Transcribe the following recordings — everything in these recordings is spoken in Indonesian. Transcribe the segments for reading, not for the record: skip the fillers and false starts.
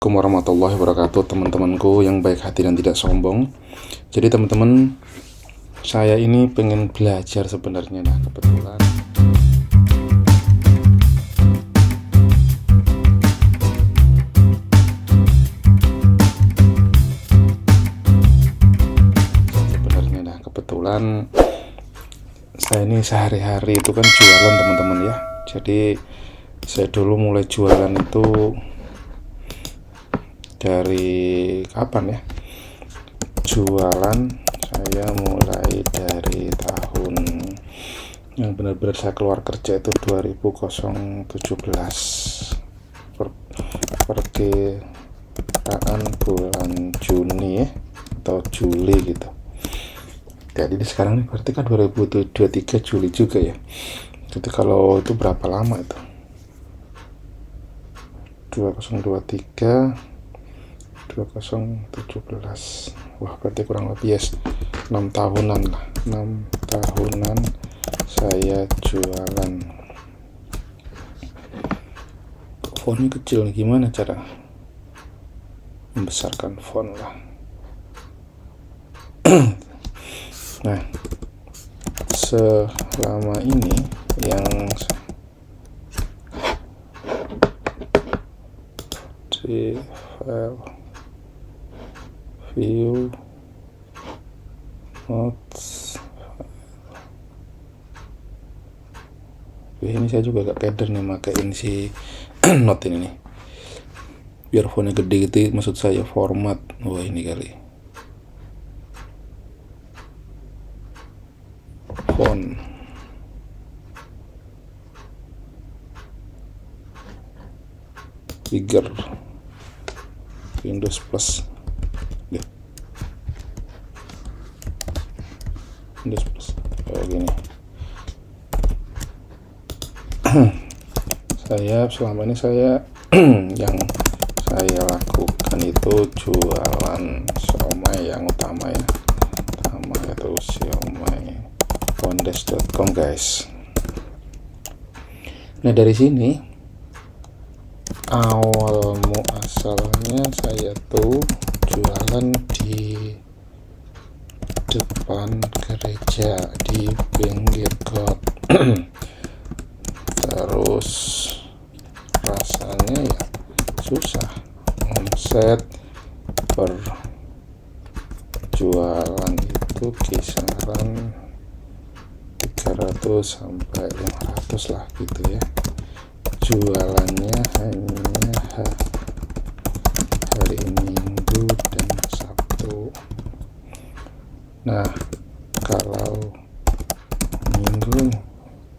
Assalamualaikum warahmatullahi wabarakatuh, teman-temanku yang baik hati dan tidak sombong. Jadi teman-teman, saya ini pengen belajar sebenarnya. Nah, kebetulan saya ini sehari-hari itu kan jualan, teman-teman ya. Jadi saya dulu mulai jualan itu dari kapan ya? Jualan saya mulai dari tahun yang benar-benar saya keluar kerja itu 2017 perkiraan bulan Juni ya, atau Juli gitu. Jadi sekarang ini berarti kan 2023 Juli juga ya. Jadi kalau itu berapa lama itu? 2023 2017. Wah, berarti kurang lebih ya 6 tahunan lah. 6 tahunan saya jualan. Fontnya kecil, gimana cara membesarkan font lah. Nah, selama ini yang di file view notes, ini saya juga gak keder nih makain si note ini nih, biar fontnya gede gitu, maksud saya format. Wah, ini kali font bigger, Windows Plus deh. Windows Plus kayak gini. Selama ini yang saya lakukan itu jualan siomay yang utama ya, itu siomay pondes.com guys. Nah, dari sini awal muasalnya saya tuh jualan di depan gereja di pinggir got. Terus rasanya ya susah, omset per jualan itu kisaran 300 sampai 500 lah gitu ya. Jualannya hanya hari Minggu dan Sabtu. Nah, kalau Minggu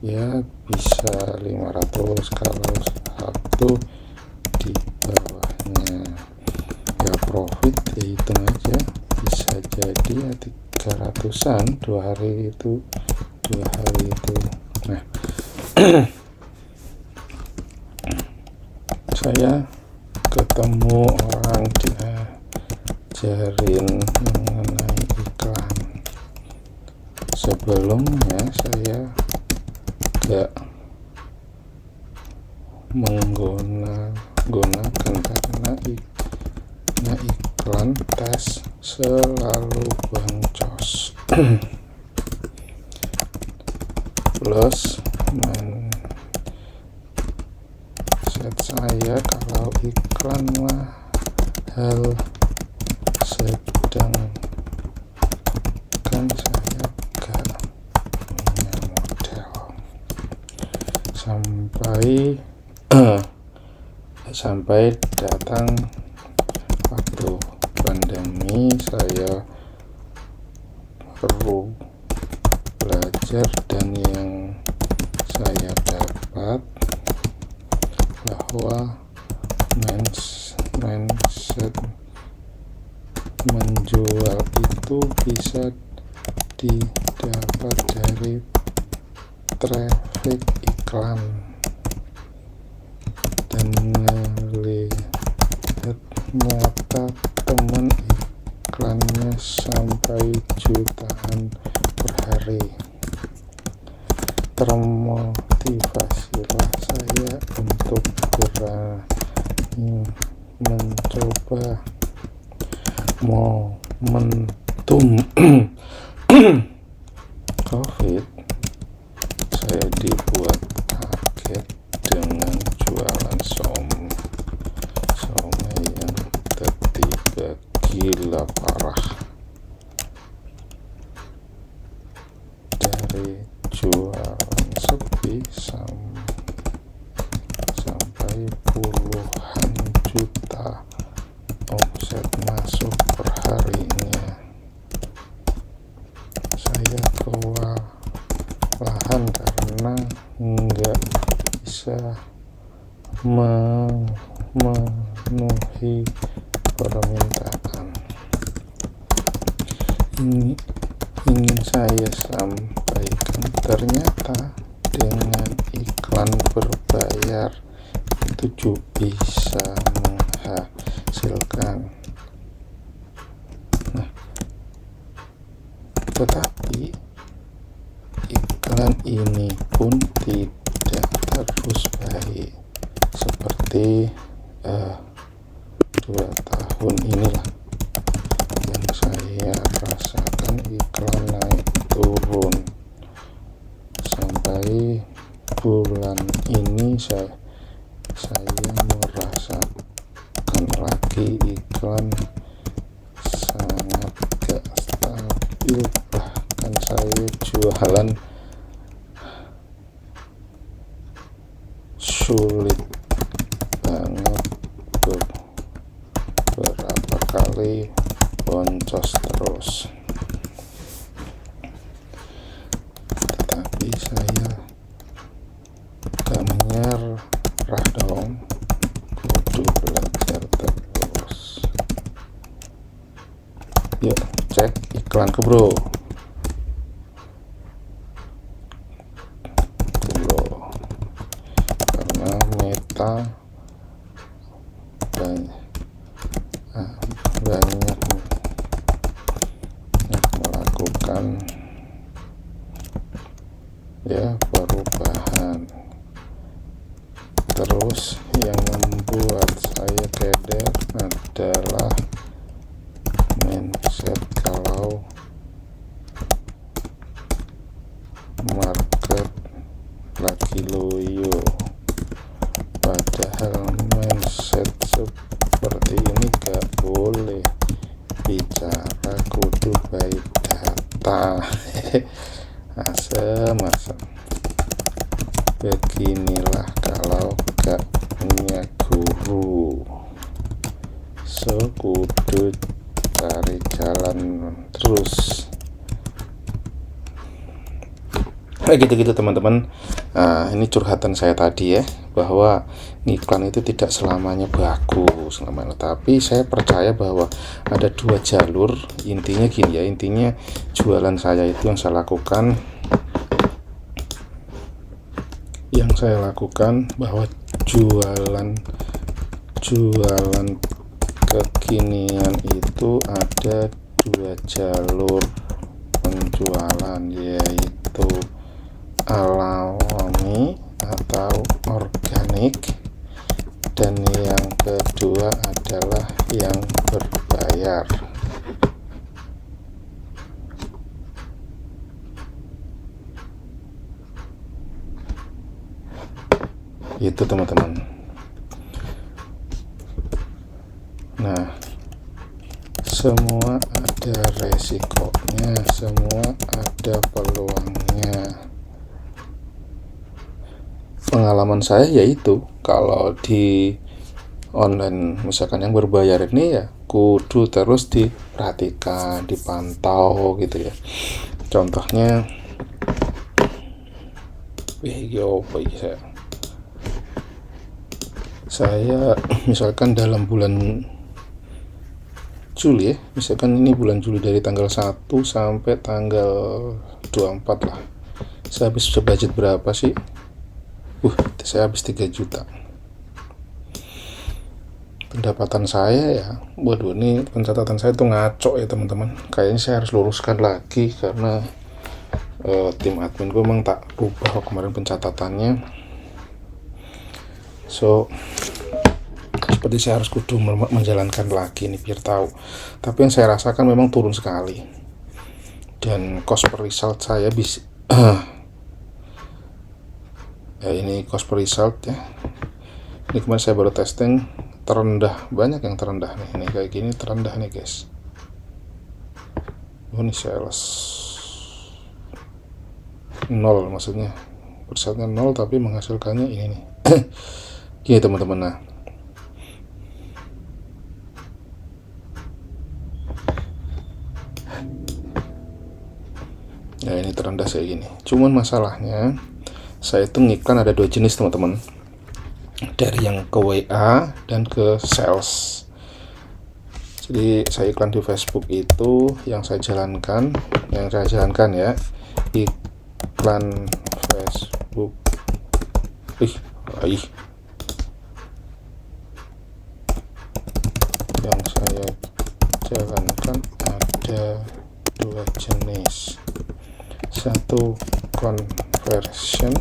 ya bisa 500, kalau Sabtu di bawahnya. Ya profit ya hitung aja, bisa jadi ya 300-an 2 hari itu. Nah, saya ketemu orang, diajarin mengenai iklan. Sebelumnya saya gak menggunakan karena iklan tes selalu boncos. Plus mindset saya kalau iklan mahal, sedang kan saya gak punya modal. Sampai datang waktu pandemi, saya perlu belajar, dan yang saya dapat bahwa mindset menjual itu bisa didapat dari traffic iklan, dan ngelihat nyata teman iklannya sampai jutaan per hari. Termotivasilah saya untuk berani mencoba momentum COVID, saya dibuat kaget dengan jualan somai yang tiba-tiba gila parah. Dari jualan sepi sampai puluhan juta omset masuk per harinya. Saya kewalahan karena nggak bisa memenuhi permintaan. Ini ingin saya sampaikan, ternyata dengan iklan berbayar itu bisa menghasilkan. Nah, tetapi iklan ini pun tidak terus baik seperti 2 tahun inilah yang saya rasakan iklan naik turun. Sampai bulan ini saya merasakan lagi iklan sangat gak stabil, bahkan saya jualan sulit banget, beberapa kali boncos terus. Tetapi saya gak menyerah dong, kudu belajar terus. Yuk cek iklan ke bro. Karena Meta banyak melakukan perubahan. Terus yang membuat saya keder adalah mindset kalau market lagi loyo. Padahal mindset seperti ini gak boleh bicara, kudu baik data. asem beginilah kalau gak punya guru, so kudu cari jalan terus. Gitu-gitu teman-teman. Ini curhatan saya tadi ya, bahwa iklan itu tidak selamanya bagus tapi saya percaya bahwa ada 2 jalur. Intinya gini ya, intinya jualan saya itu yang saya lakukan bahwa jualan kekinian itu ada 2 jalur penjualan, yaitu alami atau organik, dan yang kedua adalah yang berbayar. Itu teman-teman. Nah, semua ada resikonya, semua ada peluangnya. Pengalaman saya yaitu kalau di online misalkan yang berbayar ini ya kudu terus diperhatikan, dipantau gitu ya. Contohnya saya misalkan dalam bulan Juli ya, misalkan ini bulan Juli dari tanggal 1 sampai tanggal 24 lah, saya habis budget berapa sih? Saya habis 3 juta. Pendapatan saya ya, waduh, ini pencatatan saya tuh ngaco ya teman-teman. Kayaknya saya harus luruskan lagi karena tim admin gue emang tak rubah kemarin pencatatannya. So seperti saya harus kudu menjalankan lagi nih biar tahu. Tapi yang saya rasakan memang turun sekali, dan cost per result saya bisa ya, ini cost per result ya. Ini kemarin saya baru testing terendah, banyak yang terendah nih. Ini kayak gini terendah nih guys. Oh, ini sales 0, maksudnya persennya 0 tapi menghasilkannya ini nih. Gini teman-teman. Nah, ya ini terendah kayak gini. Cuman masalahnya saya itu ngiklan ada 2 jenis teman-teman, dari yang ke WA dan ke sales. Jadi saya iklan di Facebook itu yang saya jalankan ya, iklan Facebook. Yang saya jalankan ada 2 jenis. Satu conversion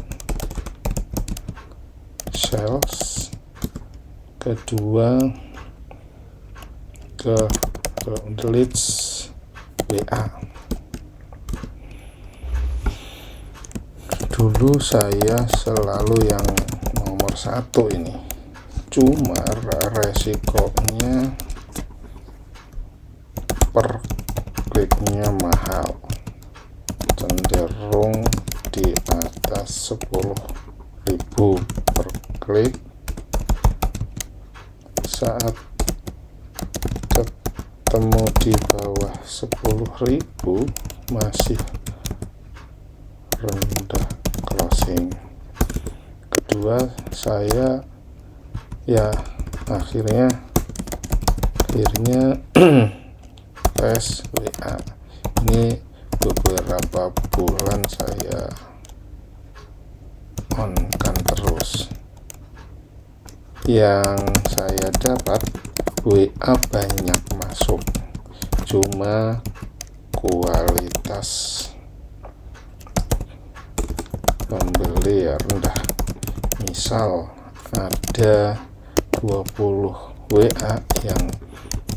sales, kedua ke leads WA. Dulu saya selalu yang nomor 1 ini, cuma resikonya per kliknya mahal, cenderung di atas 10.000 per klik. Saat ketemu di bawah 10.000 masih rendah closing. Kedua, saya ya akhirnya tes WA. Ini beberapa bulan saya on kan terus. Yang saya dapat WA banyak masuk, cuma kualitas pembeli ya rendah. Misal ada 20 WA yang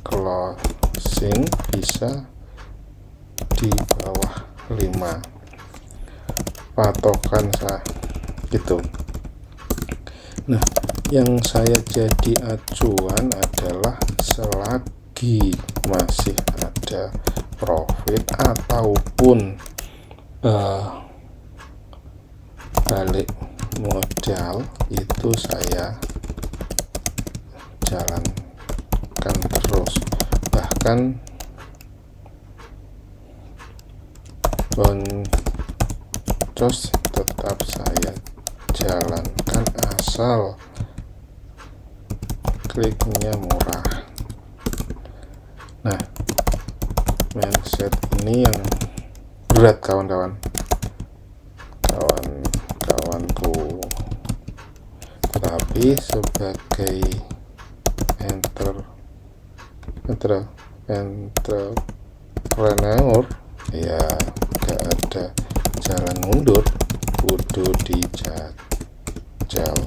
closing bisa di bawah 5, patokan saya gitu. Nah, yang saya jadi acuan adalah selagi masih ada profit ataupun balik modal, itu saya jalankan terus. Bahkan boncos tetap saya jalankan asal kliknya murah. Nah, mindset ini yang berat kawanku. Tapi sebagai entrepreneur ya gak ada jalan mundur, kudu dijajal.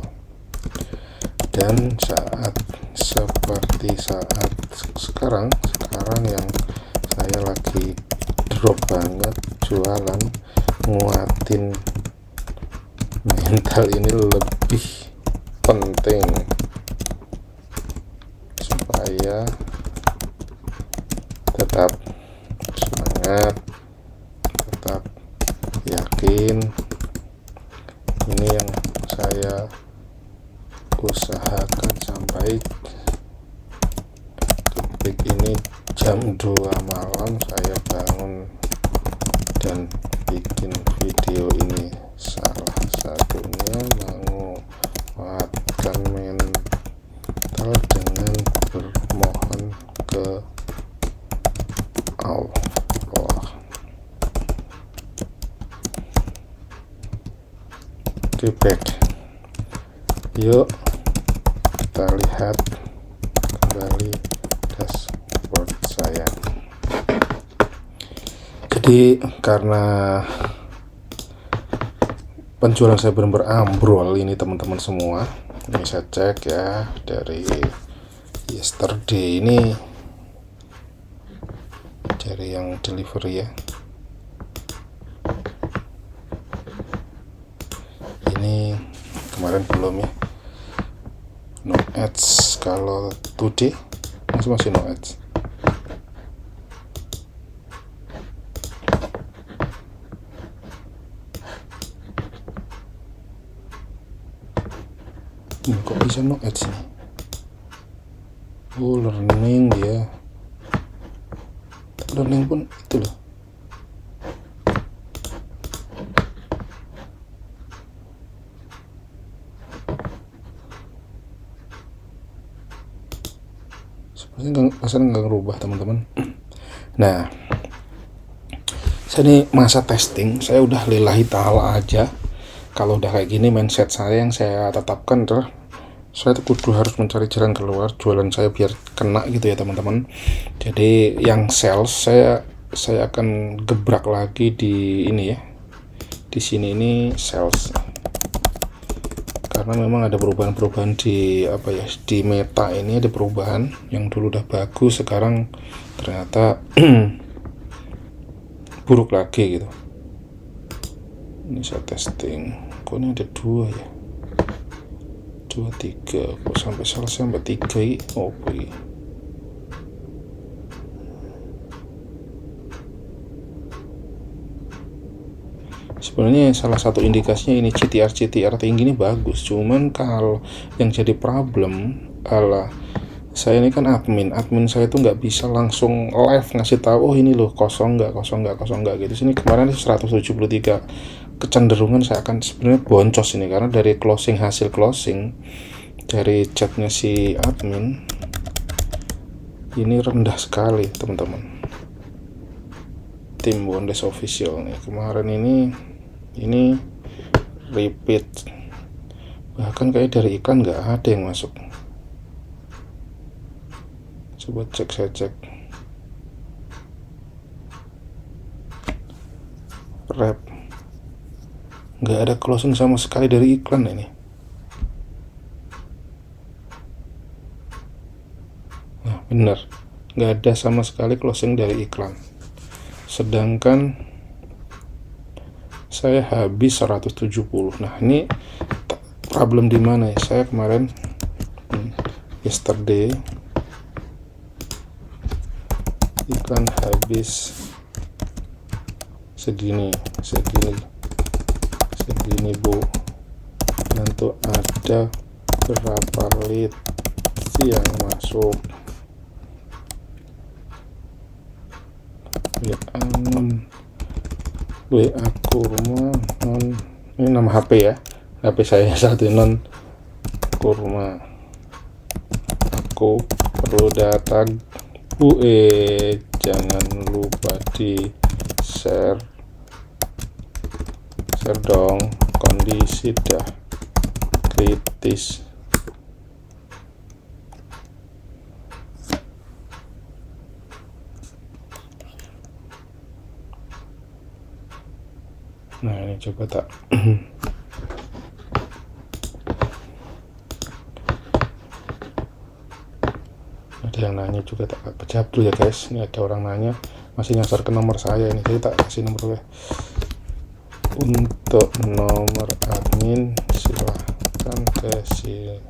Dan saat seperti saat sekarang yang saya lagi drop banget jualan, nguatin mental ini lebih penting supaya tetap semangat, tetap yakin. Ini yang saya usahakan sampai detik ini. Jam 2 malam saya bangun dan bikin video ini. Salah satunya menguatkan mental dengan bermohon ke Allah. Back. Yuk kita lihat kembali dashboard saya. Jadi karena penjualan saya benar-benar ambrol ini teman-teman semua. Ini saya cek ya dari Yesterday ini cari yang delivery ya. Ini kemarin belum ya, no ads. Kalau today masih no ads. Kok bisa no ads nih? Oh, learning dia. Learning pun itu loh. Sebenarnya pasar nggak ngerubah teman-teman. Nah, saya ini masa testing, saya udah lillahi ta'ala aja. Kalau udah kayak gini, mindset saya yang saya tetapkan adalah saya tuh kudu harus mencari jalan keluar jualan saya biar kena gitu ya teman-teman. Jadi yang sales saya akan gebrak lagi di ini ya, di sini ini sales, karena memang ada perubahan-perubahan di apa ya, di meta ini ada perubahan. Yang dulu udah bagus sekarang ternyata buruk lagi gitu. Ini saya testing, kok ini ada 2 ya, 2, 3, kok sampai selesai sampai 3 ini. Oh boy. Sebenarnya salah satu indikasinya ini CTR tinggi ini bagus, cuman kalau yang jadi problem adalah saya ini kan admin saya itu nggak bisa langsung live ngasih tahu, oh ini loh kosong nggak gitu. Sini kemarin 173 kecenderungan saya akan sebenarnya boncos ini, karena dari hasil closing dari chatnya si admin ini rendah sekali teman-teman. Tim Bondes official nih kemarin ini repeat, bahkan kayak dari iklan nggak ada yang masuk. Coba saya cek rep, nggak ada closing sama sekali dari iklan ini. Nah bener, nggak ada sama sekali closing dari iklan, sedangkan saya habis 170. Nah ini problem di mana ya? Saya kemarin yesterday iklan habis segini bu, untuk ada berapa lead yang masuk WA Kurma non, ini nama HP ya, HP saya satu non Kurma, aku perlu datang bu, jangan lupa di share dong, kondisi dah kritis. Nah ini coba tak ada yang nanya juga, tak jawab dulu ya guys. Ini ada orang nanya, masih nyasar ke nomor saya ini, jadi tak kasih nomor ya. Untuk nomor admin silahkan kasih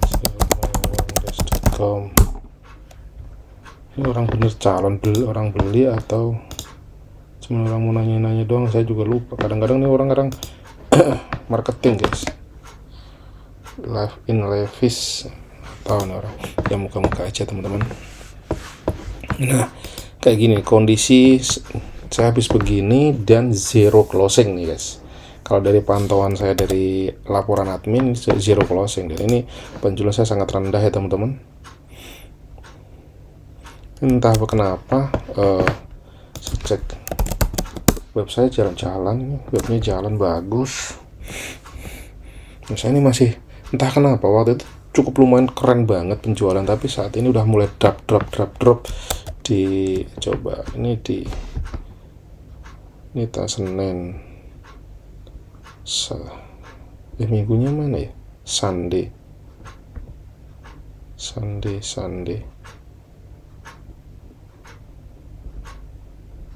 silahkan.com. Ini orang bener calon orang beli atau cuma orang mau nanya-nanya doang, saya juga lupa. Kadang-kadang ini orang marketing guys, live in levis atau orang yang muka-muka aja teman-teman. Nah kayak gini kondisi saya habis begini dan zero closing nih guys. Kalau dari pantauan saya dari laporan admin zero closing, dan ini penjualan saya sangat rendah ya teman-teman. Entah kenapa saya cek web saya jalan-jalan, webnya jalan bagus. Nah, saya ini masih entah kenapa waktu itu cukup lumayan keren banget penjualan, tapi saat ini udah mulai drop. Di coba ini Senin minggunya mana ya, Sunday.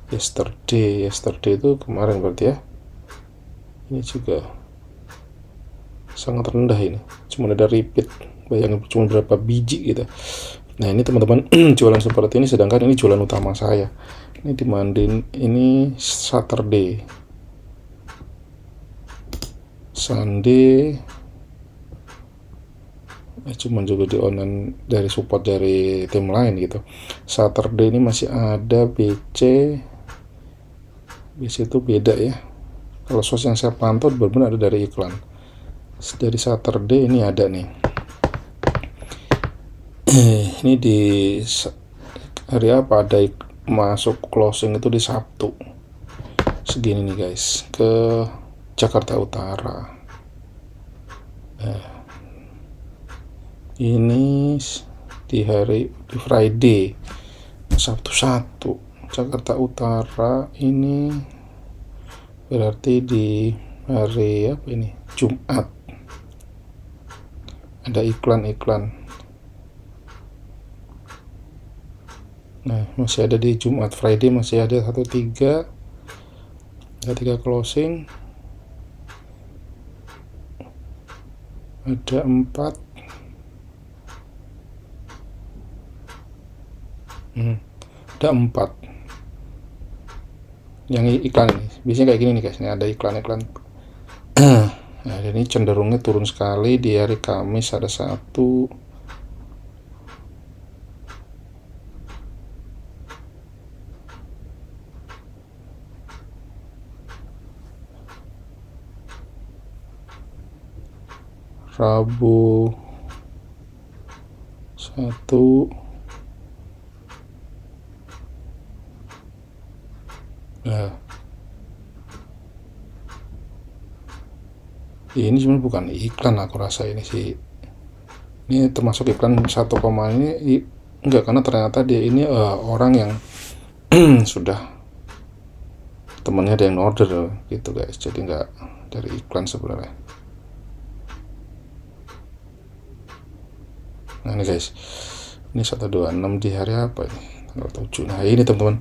Yesterday itu kemarin berarti ya. Ini juga sangat rendah, ini cuma ada repeat, bayangin cuma berapa biji gitu. Nah ini teman-teman jualan seperti ini, sedangkan ini jualan utama saya. Ini dimandiin, ini Saturday, Sunday cuman juga di online dari support dari tim lain gitu. Saturday ini masih ada BC itu beda ya. Kalau sos yang saya pantau benar-benar ada dari iklan. Dari Saturday ini ada nih. Ini di hari apa ada masuk closing itu di Sabtu. Segini nih guys, ke Jakarta Utara. Ini di Friday, Sabtu 1 Jakarta Utara. Ini berarti di hari apa ini, Jumat. Ada iklan. Nah masih ada di Jumat. Friday masih ada 13, ada 3 closing, ada 4. Ada 4 yang iklan ini. Biasanya kayak gini nih guys, ini ada iklan. Nah ini cenderungnya turun sekali. Di hari Kamis ada 1. Rabu 1. Nah, ini sebenarnya bukan iklan, aku rasa ini sih. Ini termasuk iklan 1, ini enggak, karena ternyata dia ini orang yang sudah temennya ada yang order gitu guys. Jadi enggak dari iklan sebenarnya. Nah ini guys, ini 126 di hari apa ini, tanggal 7. Nah ini teman-teman,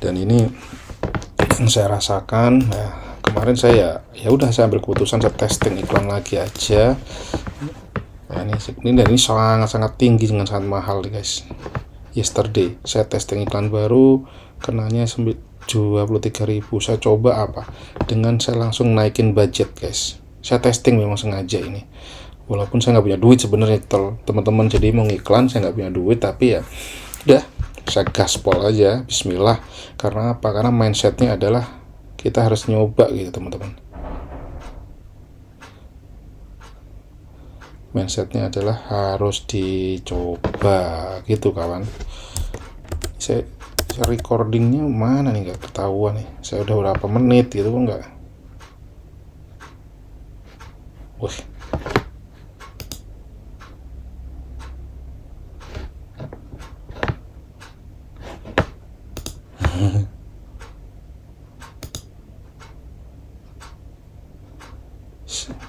dan ini yang saya rasakan. Nah kemarin saya udah saya ambil keputusan, saya testing iklan lagi aja. Nah ini sangat tinggi dengan sangat mahal nih guys. Yesterday saya testing iklan baru, kenanya 23.000. Saya coba apa, dengan saya langsung naikin budget guys. Saya testing memang sengaja ini, walaupun saya nggak punya duit sebenarnya teman-teman. Jadi mau ngiklan saya nggak punya duit, tapi ya udah saya gaspol aja, bismillah. Karena apa? Karena mindsetnya adalah kita harus nyoba gitu teman-teman. Mindsetnya adalah harus dicoba gitu kawan. Saya recordingnya mana nih, nggak ketahuan nih. Saya udah berapa menit gitu kok nggak. Wih.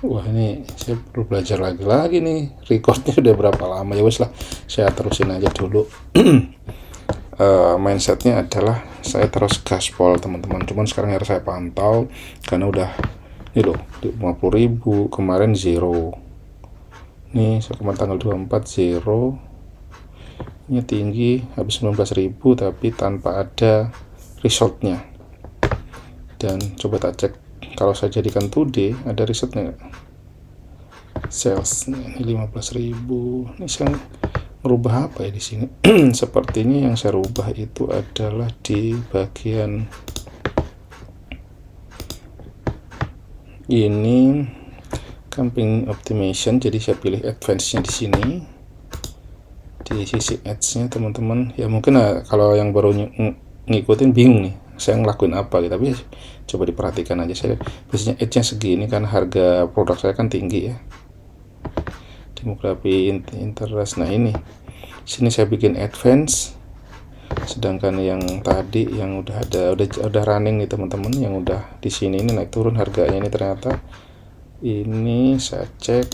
Wah ini saya perlu belajar lagi nih, recordnya udah berapa lama. Ya wes lah, saya terusin aja dulu. Mindsetnya adalah saya terus gaspol teman-teman. Cuman sekarang harus saya pantau, karena udah ini loh 50.000, kemarin zero. Nih kemarin tanggal 24 zero. Ini tinggi habis 19.000 tapi tanpa ada resultnya. Dan coba tak cek, kalau saya jadikan today ada risetnya nggak? Sales ini 15.000. Ini saya merubah apa ya di sini? Sepertinya yang saya rubah itu adalah di bagian ini, campaign optimization. Jadi saya pilih advance-nya di sini, di sisi ads-nya teman-teman. Ya mungkin kalau yang baru ngikutin bingung nih saya ngelakuin apa gitu, tapi coba diperhatikan aja. Saya biasanya ads-nya segini karena harga produk saya kan tinggi ya. Demografi interest. Nah ini sini saya bikin advance, sedangkan yang tadi yang udah running nih teman-teman, yang udah di sini ini naik turun harganya. Ini ternyata ini saya cek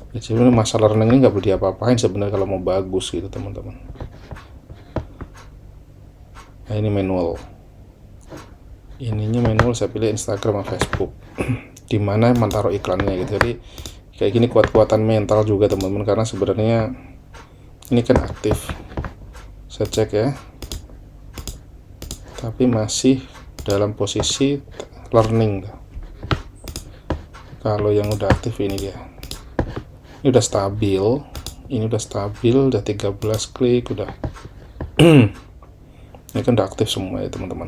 Ya, sebenarnya masalah renang ini nggak boleh diapa-apain sebenarnya kalau mau bagus gitu teman-teman. Nah ini manual, ininya manual, saya pilih Instagram sama Facebook dimana taruh iklannya gitu. Jadi kayak gini kuat-kuatan mental juga teman-teman, karena sebenarnya ini kan aktif, saya cek ya, tapi masih dalam posisi learning. Kalau yang udah aktif ini dia, ini udah stabil, udah 13 klik, udah ini kan udah aktif semua ya teman-teman,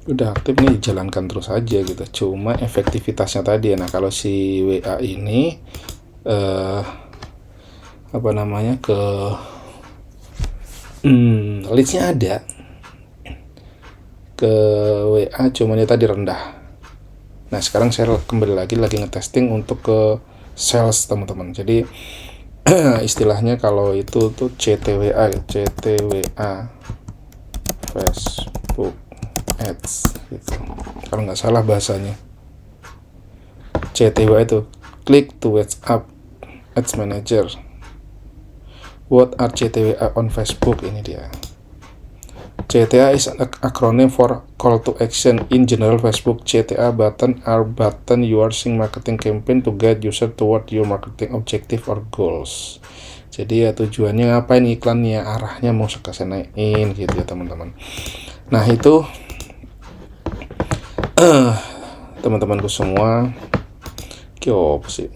udah aktif nih, jalankan terus aja gitu. Cuma efektivitasnya tadi ya, nah kalau si WA ini apa namanya, ke leadsnya ada ke WA, cuman ya tadi rendah. Nah sekarang saya kembali lagi ngetesting untuk ke sales teman-teman. Jadi istilahnya kalau itu tuh CTWA Facebook Ads gitu, kalau nggak salah bahasanya. CTWA itu click to WhatsApp Ads Manager. What are CTWA on Facebook? Ini dia. CTA is an acronym for Call to Action. In general, Facebook CTA button are button you are using marketing campaign to guide user toward your marketing objective or goals. Jadi ya tujuannya ngapain iklannya, arahnya mau ke sanain gitu ya teman-teman. Nah itu teman-temanku semua, apa sih?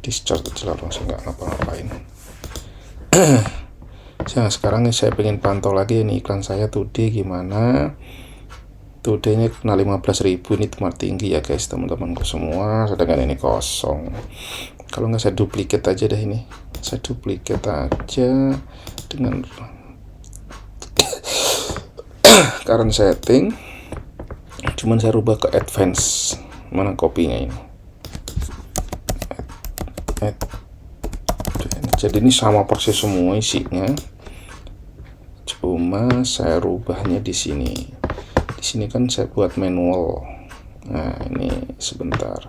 Discharge aja langsung, nggak ngapa-ngapain. Nah sekarang saya pengen pantau lagi ini iklan saya today gimana. Today-nya kena 15.000, ini tempat tinggi ya guys teman-temanku semua, sedangkan ini kosong. Kalau nggak saya duplicate aja deh ini, saya duplicate aja dengan current setting, cuman saya rubah ke advance. Mana kopinya ini? Jadi ini sama persis semua isinya, cuma saya rubahnya di sini. Di sini kan saya buat manual. Nah ini sebentar,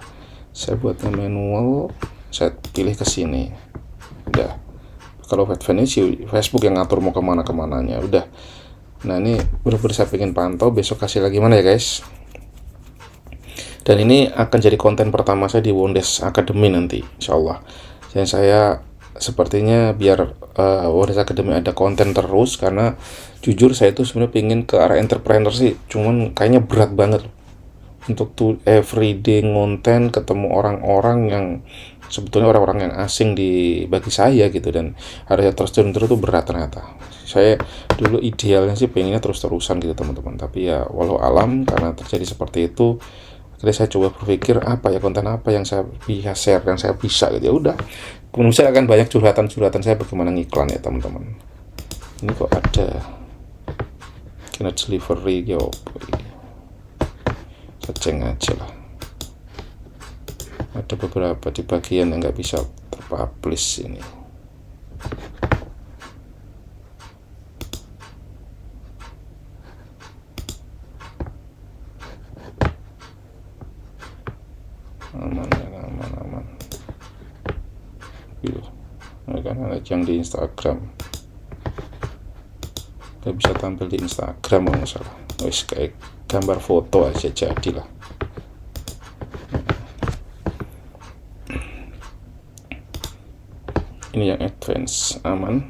saya buatnya manual, saya pilih ke sini. Udah. Kalau advance sih Facebook yang ngatur mau kemana-kemananya. Udah. Nah ini bener-bener saya pengen pantau, besok kasih lagi mana ya guys. Dan ini akan jadi konten pertama saya di Wondes Academy nanti, insyaallah. Dan saya sepertinya biar Wondes Academy ada konten terus, karena jujur saya itu sebenarnya pengen ke arah entrepreneur sih, cuman kayaknya berat banget untuk tuh everyday konten, ketemu orang-orang yang sebetulnya orang-orang yang asing bagi saya gitu, dan harusnya terus-terus tuh berat ternyata. Saya dulu idealnya sih pengennya terus-terusan gitu teman-teman, tapi ya walau alam karena terjadi seperti itu. Jadi saya coba berpikir apa ya, konten apa yang saya bisa share, yang saya bisa gitu. Ya udah, kemudian saya akan banyak curhatan saya bagaimana ngiklan ya teman-teman. Ini kok ada kena delivery ya, ceng aja lah. Ada beberapa di bagian yang nggak bisa terpublish ini. Aman. Nah, kan ada yang di Instagram, nggak bisa tampil di Instagram kalau nggak salah. Wis kayak gambar foto aja jadilah. Ini yang advance aman.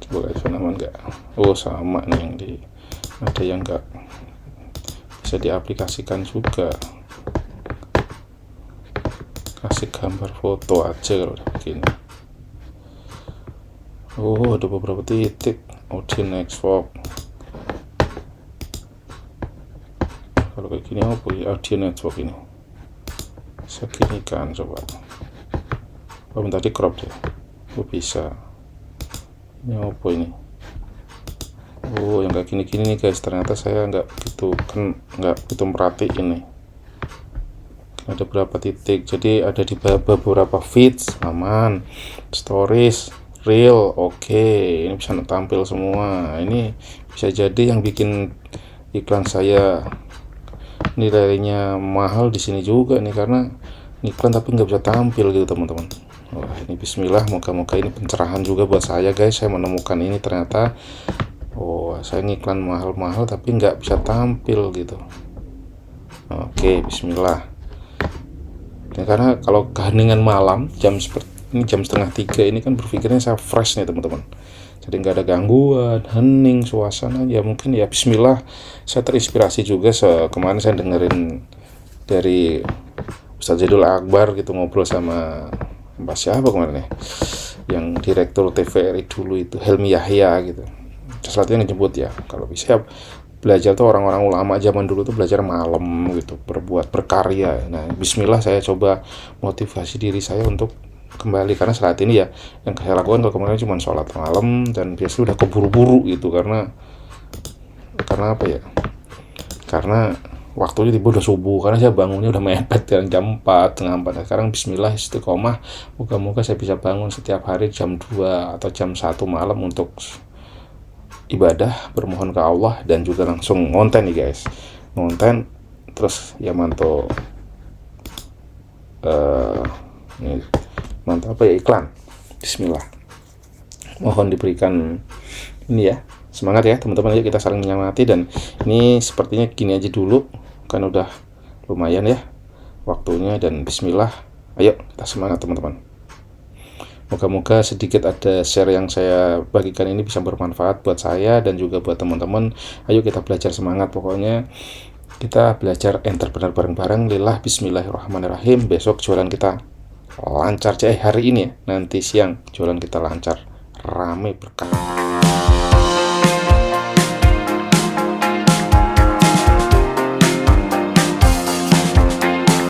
Coba advance aman nggak? Oh sama nih yang ada yang nggak bisa diaplikasikan juga. Kasih gambar foto aja kalau udah begini. Oh ada beberapa titik. Audio network. Kalau kayak gini apa ya, audio network ini segini kan, coba bentar di crop deh. Oh bisa. Ini apa ini? Oh yang kayak gini nih guys, ternyata saya nggak begitu merhatiin nih. Ada berapa titik, jadi ada di beberapa feeds aman, stories, reel, oke. Ini bisa tampil semua. Ini bisa jadi yang bikin iklan saya nilainya mahal di sini juga nih, karena iklan tapi nggak bisa tampil gitu teman-teman. Wah, ini bismillah, moga-moga ini pencerahan juga buat saya guys. Saya menemukan ini ternyata, oh saya ngiklan mahal-mahal tapi nggak bisa tampil gitu. Oke, bismillah. Ya, karena kalau keheningan malam jam seperti ini, jam setengah 3 ini kan berpikirnya saya fresh nih teman-teman, jadi nggak ada gangguan, hening suasana, ya mungkin ya bismillah. Saya terinspirasi juga kemarin saya dengerin dari Ustadz Zaidul Akbar gitu, ngobrol sama Mbak siapa kemarin ya, yang direktur TVRI dulu itu, Helmi Yahya gitu. Sesuatu yang dijemput ya, kalau bisa belajar tuh orang-orang ulama zaman dulu tuh belajar malam gitu, berbuat berkarya. Nah bismillah saya coba motivasi diri saya untuk kembali, karena saat ini ya yang saya lakukan kalau kemarin cuma sholat malam, dan biasanya udah keburu-buru gitu, karena apa ya, karena waktunya tiba udah subuh, karena saya bangunnya udah mepet kan, jam 4, setengah 4. Nah, sekarang bismillah istiqomah, moga-moga saya bisa bangun setiap hari jam 2 atau jam 1 malam untuk ibadah, bermohon ke Allah, dan juga langsung ngonten nih guys, ngonten terus ya mantap. Nih, mantap apa ya, iklan. Bismillah, mohon diberikan ini ya, semangat ya teman-teman. Ayo kita saling menyemangati, dan ini sepertinya gini aja dulu kan udah lumayan ya waktunya, dan bismillah, ayo kita semangat teman-teman. Moga-moga sedikit ada share yang saya bagikan ini bisa bermanfaat buat saya dan juga buat teman-teman. Ayo kita belajar semangat, pokoknya kita belajar entrepreneur bareng-bareng. Lillah, bismillahirrahmanirrahim. Besok jualan kita lancar, hari ini ya, nanti siang jualan kita lancar, rame, berkah.